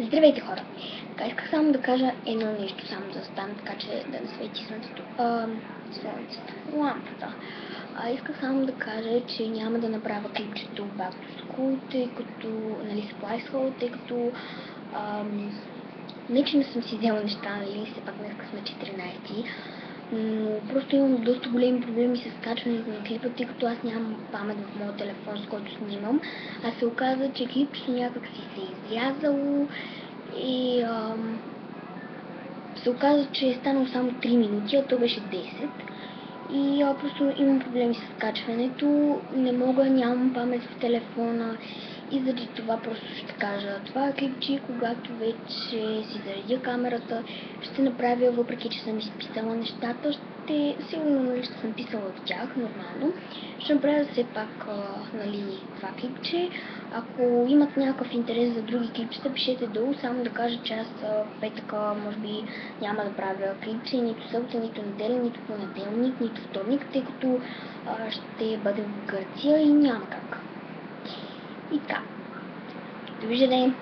Здравейте, хора! Исках само да кажа едно нещо, само да стане така, че да не свети слънцето. Лампата. Исках само да кажа, че няма да направя клипчето Back to School, тъй като, Supplies Hall, тъй като не, че не съм си взела неща, все пак днес сме 14, но просто имам доста големи проблеми с качването на клипа, тъй като аз нямам памет в моя телефон, с който снимам, а се оказа, че клипчето някак си се е изрязало и се оказа, че е станало само 3 минути, а то беше 10. И просто имам проблеми с качването, не мога, нямам памет в телефона и заради това просто ще кажа това клипче, когато вече си заредя камерата, ще направя, въпреки че съм изписала нещата, сигурно ще съм писала в тях, нормално. Ще направя все пак това клипче. Ако имат някакъв интерес за други клипчета, пишете долу, само да кажа, че аз в петъка може би няма да правя клипче, нито събота, нито неделя, нито понеделник, нито вторник, тъй като ще бъдем в Гърция и няма как. И така. Довиждане!